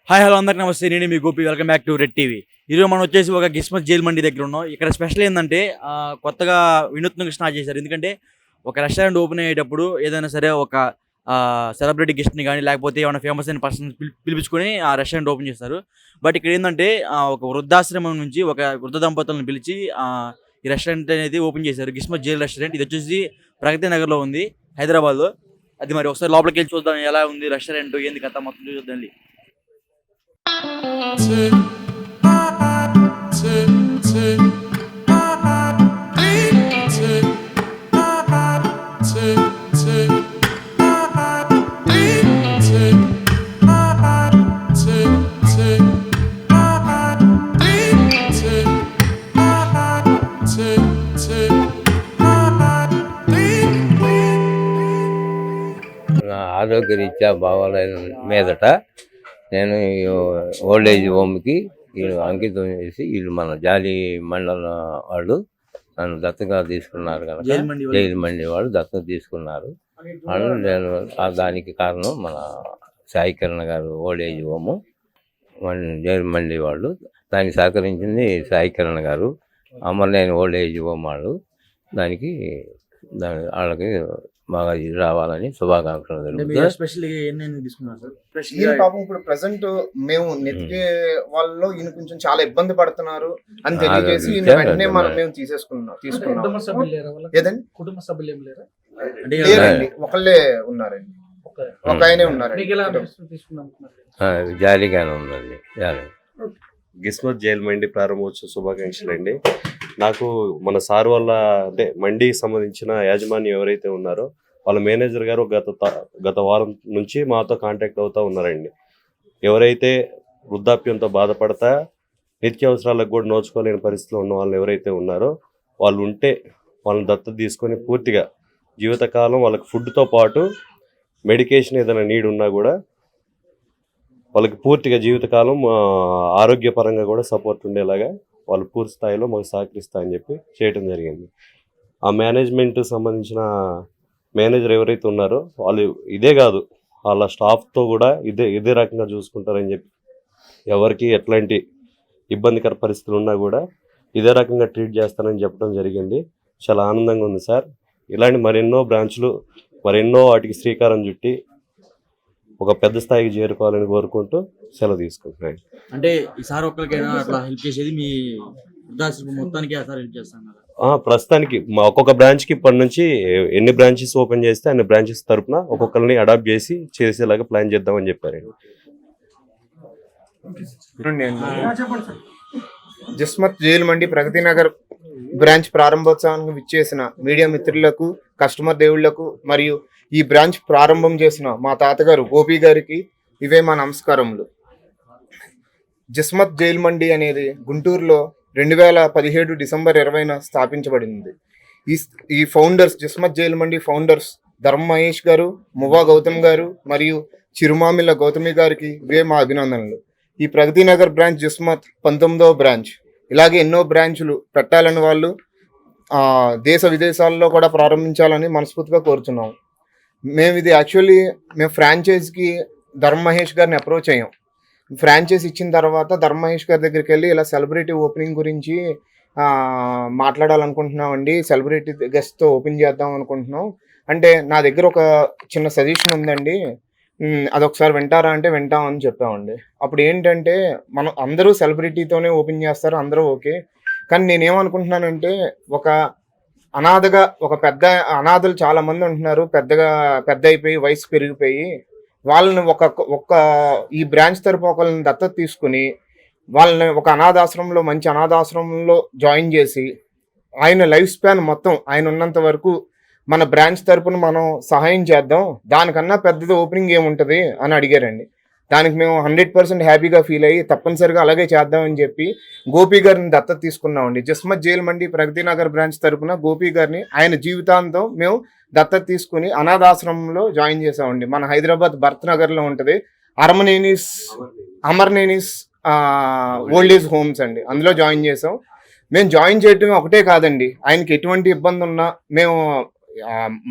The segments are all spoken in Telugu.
హాయ్ హలో అందరికీ నమస్తే. నేను మీ Gopi. Welcome back to Red TV. ఈరోజు మనం వచ్చేసి ఒక గిస్మత్ జైల్ మండి దగ్గర ఉన్నాం. ఇక్కడ స్పెషల్ ఏంటంటే కొత్తగా వినూత్నంగా స్టార్ట్ చేశారు. ఎందుకంటే ఒక రెస్టారెంట్ ఓపెన్ అయ్యేటప్పుడు ఏదైనా సరే ఒక సెలబ్రిటీ గెస్ట్ని కానీ లేకపోతే ఏమైనా ఫేమస్ అయిన పర్సన్ పిలిపించుకొని ఆ రెస్టారెంట్ ఓపెన్ చేస్తారు. బట్ ఇక్కడ ఏంటంటే ఒక వృద్ధాశ్రమం నుంచి ఒక వృద్ధ దంపతులను పిలిచి ఈ రెస్టారెంట్ అనేది ఓపెన్ చేశారు. గిస్మత్ జైల్ రెస్టారెంట్. ఇది వచ్చేసి ప్రగతి నగర్లో ఉంది, హైదరాబాద్లో. అది మరి ఒకసారి లోపలికి వెళ్ళి చూద్దాం ఎలా ఉంది రెస్టారెంట్, ఏంది కథ మొత్తం చూద్దాం. ఆరోగ్యరీత్యా బాగోలేని మీదట నేను ఓల్డ్ ఏజ్ హోమ్కి వీళ్ళు అంకితం చేసి వీళ్ళు మన జాలి మండలం వాళ్ళు నన్ను దత్తగా తీసుకున్నారు కనుక జైలు మండి వాళ్ళు దత్తత తీసుకున్నారు. వాళ్ళు నేను దానికి కారణం మన సాయి కిరణ్ గారు ఓల్డ్ ఏజ్ హోము జైలు మండి వాళ్ళు. దానికి సహకరించింది సాయి కిరణ్ గారు, అమర్లేని ఓల్డ్ ఏజ్ హోమ్ వాళ్ళు. దానికి వాళ్ళకి బాగా రావాలని శుభాకాంక్షలు. పాపం ఇప్పుడు ప్రెసెంట్ మేము నెత్తికే వాళ్ళలో ఈయన కొంచెం చాలా ఇబ్బంది పడుతున్నారు అని తెలియజేసి వెంటనే మేము తీసుకున్నాం. ఏదండి లేరండి, ఒకళ్ళే ఉన్నారండి, ఒక ఆయనే ఉన్నారండి. జాలీగానే ఉందండి. గిస్మత్ జైల్ మండి ప్రారంభోత్సవ శుభాకాంక్షలు అండి. నాకు మన సార్ వల్ల అంటే మండికి సంబంధించిన యాజమాన్యం ఎవరైతే ఉన్నారో వాళ్ళ మేనేజర్ గారు గత వారం నుంచి మాతో కాంటాక్ట్ అవుతూ ఉన్నారండి. ఎవరైతే వృద్ధాప్యంతో బాధపడతా నిత్యావసరాలకు కూడా నోచుకోలేని పరిస్థితిలో ఉన్న వాళ్ళు ఎవరైతే ఉన్నారో వాళ్ళు ఉంటే వాళ్ళని దత్తత తీసుకొని పూర్తిగా జీవితకాలం వాళ్ళకి ఫుడ్తో పాటు మెడికేషన్ ఏదైనా నీడ్ ఉన్నా కూడా వాళ్ళకి పూర్తిగా జీవితకాలం ఆరోగ్యపరంగా కూడా సపోర్ట్ ఉండేలాగా వాళ్ళు పూర్తి స్థాయిలో మాకు సహకరిస్తా అని చెప్పి చేయడం జరిగింది. ఆ మేనేజ్మెంట్ సంబంధించిన మేనేజర్ ఎవరైతే ఉన్నారో వాళ్ళు ఇదే కాదు వాళ్ళ స్టాఫ్తో కూడా ఇదే రకంగా చూసుకుంటారని చెప్పి ఎవరికి ఎట్లాంటి ఇబ్బందికర పరిస్థితులు ఉన్నా కూడా ఇదే రకంగా ట్రీట్ చేస్తారని చెప్పడం జరిగింది. చాలా ఆనందంగా ఉంది సార్. ఇలాంటి మరెన్నో బ్రాంచ్లు మరెన్నో వాటికి శ్రీకారం చుట్టి ఒక పెద్ద స్థాయికి చేరుకోవాలని కోరుకుంటూ సెలవు తీసుకుంటున్నాను. అంటే ఈసారి ఒక్కరికైనా అట్లా హెల్ప్ చేసేది మీ వృద్ధాశ్రమం మొత్తానికి హెల్ప్ చేస్తున్నారు. ప్రస్తుతానికి మా ఒక్కొక్క బ్రాంచ్కి ఇప్పటి నుంచి ఎన్ని బ్రాంచెస్ ఓపెన్ చేస్తే అన్ని బ్రాంచెస్ తరఫున ఒక్కొక్కరిని అడాప్ట్ చేసేలాగా ప్లాన్ చేద్దామని చెప్పారండి. గిస్మత్ జైల్ మండి ప్రగతి నగర్ బ్రాంచ్ ప్రారంభోత్సవానికి విచ్చేసిన మీడియా మిత్రులకు, కస్టమర్ దేవుళ్లకు మరియు ఈ బ్రాంచ్ ప్రారంభం చేసిన మా తాతగారు గోపి గారికి ఇవే మా నమస్కారములు. గిస్మత్ జైల్ మండి అనేది గుంటూరులో 2017 డిసెంబర్ 20న స్థాపించబడింది. ఈ ఫౌండర్స్, గిస్మత్ జైల్ మండి ఫౌండర్స్ ధర్మ మహేష్ గారు, మువ్వా గౌతమ్ గారు మరియు చిరుమామిల గౌతమి గారికి ఇవే మా అభినందనలు. ఈ ప్రగతి నగర్ బ్రాంచ్ గిస్మత్ 19వ బ్రాంచ్. ఇలాగే ఎన్నో బ్రాంచులు పెట్టాలని వాళ్ళు దేశ విదేశాల్లో కూడా ప్రారంభించాలని మనస్ఫూర్తిగా కోరుతున్నాము. మేము ఫ్రాంచైజ్కి ధర్మ మహేష్ గారిని అప్రోచ్ అయ్యాం. ఫ్రాంచైజ్ ఇచ్చిన తర్వాత ధర్మ మహేష్ గారి దగ్గరికి వెళ్ళి ఇలా సెలబ్రిటీ ఓపెనింగ్ గురించి మాట్లాడాలనుకుంటున్నామండి, సెలబ్రిటీ గెస్ట్తో ఓపెన్ చేద్దాం అనుకుంటున్నాం అంటే నా దగ్గర ఒక చిన్న సజెషన్ ఉందండి, అదొకసారి వింటారా అంటే వింటామని చెప్పామండి. అప్పుడు ఏంటంటే మనం అందరూ సెలబ్రిటీతోనే ఓపెన్ చేస్తారు, అందరూ ఓకే. కానీ నేనేమనుకుంటున్నానంటే ఒక అనాథగా ఒక అనాథలు చాలా మంది ఉంటున్నారు, పెద్ద అయిపోయి వయసు పెరిగిపోయి వాళ్ళని ఒక ఈ బ్రాంచ్ తరపు ఒకళ్ళని దత్తత తీసుకుని వాళ్ళని ఒక అనాథాశ్రమంలో, మంచి అనాథాశ్రమంలో జాయిన్ చేసి ఆయన లైఫ్ స్పాన్ మొత్తం ఆయన ఉన్నంత వరకు మన బ్రాంచ్ తరపున మనం సహాయం చేద్దాం, దానికన్నా పెద్దది ఓపెనింగ్ ఏముంటుంది అని అడిగారండి. దానికి మేము 100% హ్యాపీగా ఫీల్ అయ్యి తప్పనిసరిగా అలాగే చేద్దామని చెప్పి గోపి గారిని దత్తత తీసుకున్నామండి. గిస్మత్ జైల్ మండి ప్రగతి నగర్ బ్రాంచ్ తరపున గోపి గారిని ఆయన జీవితాంతం మేము దత్తత తీసుకుని అనాథాశ్రమంలో జాయిన్ చేసామండి. మన హైదరాబాద్ భరత్ నగర్లో ఉంటుంది, అమర్నేనిస్ ఓల్డ్ ఏజ్ హోమ్స్ అండి. అందులో జాయిన్ చేసాం. మేము జాయిన్ చేయటం ఒకటే కాదండి, ఆయనకి ఎటువంటి ఇబ్బంది ఉన్నా మేము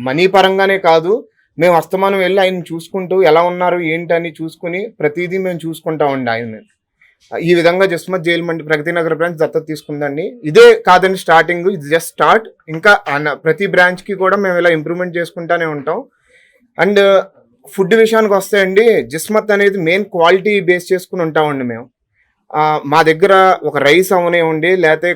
మనీ పరంగానే కాదు, మేము అస్తమానం వెళ్ళి ఆయన చూసుకుంటూ ఎలా ఉన్నారు ఏంటని చూసుకుని ప్రతిదీ మేము చూసుకుంటామండి ఆయన. ఈ విధంగా జిస్మత్ జైల్ మండి ప్రగతి నగర్ బ్రాంచ్ దత్తత తీసుకుందండి. ఇదే కాదండి స్టార్టింగ్, ఇది జస్ట్ స్టార్ట్. ఇంకా ప్రతి బ్రాంచ్కి కూడా మేము ఇలా ఇంప్రూవ్మెంట్ చేసుకుంటానే ఉంటాం. అండ్ ఫుడ్ విషయానికి వస్తే అండి, జిస్మత్ అనేది మెయిన్ క్వాలిటీ బేస్ చేసుకుని ఉంటామండి మేము. మా దగ్గర ఒక రైస్ అవనివ్వండి, లేకపోతే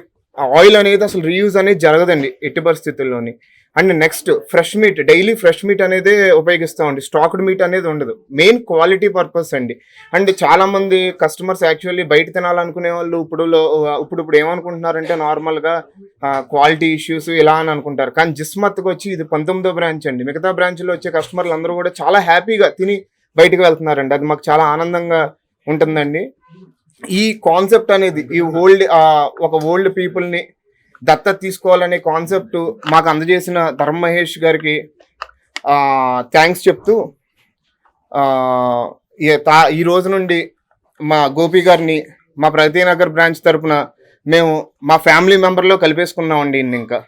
ఆయిల్ అనేది అసలు రీయూజ్ అనేది జరగదండి ఎట్టి పరిస్థితుల్లోని. And next fresh meat, daily fresh meat అనేది ఉపయోగిస్తామండి. స్టాక్డ్ మీట్ అనేది ఉండదు. మెయిన్ క్వాలిటీ పర్పస్ అండి. అండ్ చాలా మంది కస్టమర్స్ యాక్చువల్లీ బయట తినాలనుకునే వాళ్ళు ఇప్పుడు ఏమనుకుంటున్నారంటే నార్మల్గా క్వాలిటీ ఇష్యూస్ ఇలా అని అనుకుంటారు. కానీ జిస్మత్కి వచ్చి ఇది 19వ బ్రాంచ్ అండి. మిగతా బ్రాంచ్లో వచ్చే కస్టమర్లు అందరూ కూడా చాలా హ్యాపీగా తిని బయటకు వెళ్తున్నారండి. అది మాకు చాలా ఆనందంగా ఉంటుందండి. ఈ కాన్సెప్ట్ అనేది ఒక ఓల్డ్ పీపుల్ని దత్తత తీసుకోవాలనే కాన్సెప్ట్ మాకు అందజేసిన ధర్మ మహేష్ గారికి థ్యాంక్స్ చెప్తూ ఈ రోజు నుండి మా గోపి గారిని మా ప్రగతి నగర్ బ్రాంచ్ తరపున మేము మా ఫ్యామిలీ మెంబర్లో కలిపేసుకున్నామండి ఇంకా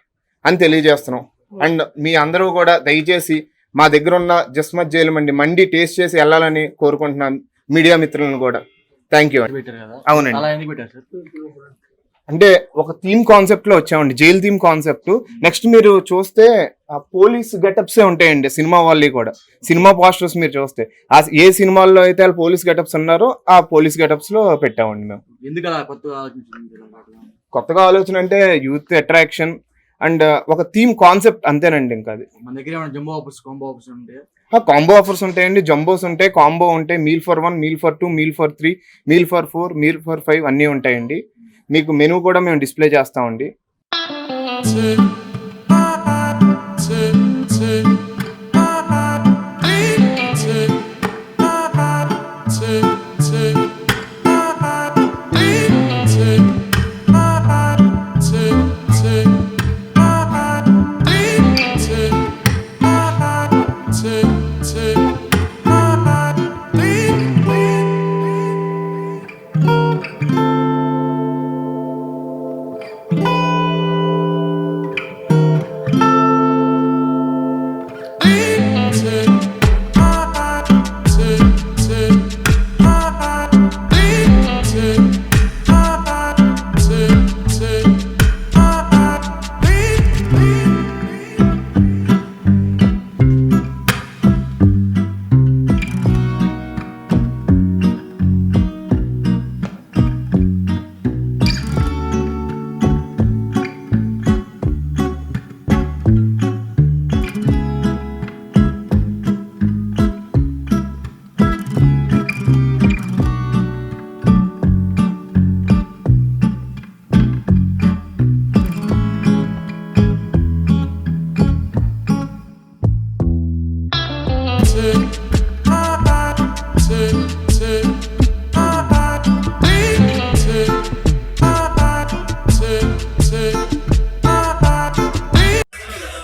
అని తెలియజేస్తున్నాం. అండ్ మీ అందరూ కూడా దయచేసి మా దగ్గర ఉన్న జిస్మత్ జైల్ మండి టేస్ట్ చేసి వెళ్ళాలని కోరుకుంటున్నాను, మీడియా మిత్రులను కూడా. Thank you. అవునండి, అంటే ఒక థీమ్ కాన్సెప్ట్ లో వచ్చామండి, జైల్ థీమ్ కాన్సెప్ట్. నెక్స్ట్ మీరు చూస్తే పోలీస్ గెటప్సే ఉంటాయండి సినిమా వాళ్ళు కూడా. సినిమా పోస్టర్స్ మీరు చూస్తే ఏ సినిమాల్లో అయితే వాళ్ళు పోలీస్ గెటప్స్ ఉన్నారో ఆ పోలీస్ గెటప్స్ లో పెట్టామండి మేము. కొత్తగా ఆలోచన అంటే యూత్ అట్రాక్షన్ అండ్ ఒక థీమ్ కాన్సెప్ట్ అంతేనండి. ఇంకా అది మన దగ్గర కాంబో ఆఫర్స్ ఉంటాయండి, జంబోస్ ఉంటాయి, కాంబో ఉంటాయి, meal for 1, meal for 2, meal for 3, meal for 4, meal for 5 అన్నీ ఉంటాయండి. మీకు మెనూ కూడా మేము డిస్ప్లే చేస్తామండి.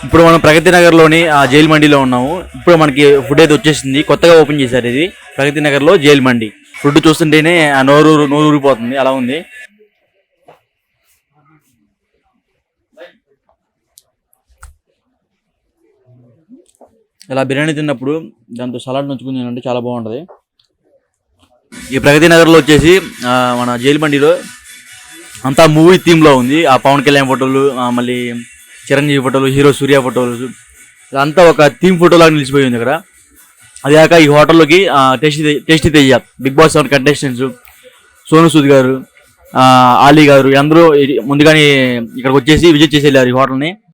ఇప్పుడు మనం ప్రగతి నగర్లోని ఆ జైల్ మండిలో ఉన్నాము. ఇప్పుడు మనకి ఫుడ్ అయితే వచ్చేసింది, కొత్తగా ఓపెన్ చేశారు ఇది ప్రగతి నగర్లో జైల్ మండి. ఫుడ్ చూస్తుంటేనే ఆ నోరు ఊరిపోతుంది, అలా ఉంది. ఇలా బిర్యానీ తిన్నప్పుడు దాంతో సలాడ్ నంచుకుని అంటే చాలా బాగుంటుంది. ఈ ప్రగతి నగర్లో వచ్చేసి మన జైల్ మండిలో అంతా మూవీ థీమ్లో ఉంది. ఆ పవన్ కళ్యాణ్ ఫోటోలు, మళ్ళీ చిరంజీవి ఫోటోలు, హీరో సూర్య ఫోటోలు, అంతా ఒక థీమ్ ఫోటోలాగా నిలిచిపోయింది ఇక్కడ. అది కాక ఈ హోటల్లోకి tasty Teja, Bigg Boss 7 contestants, Sonu Sood garu, Ali గారు అందరూ ముందుగానే ఇక్కడికి వచ్చేసి విజిట్ చేసి వెళ్ళారు ఈ హోటల్ని.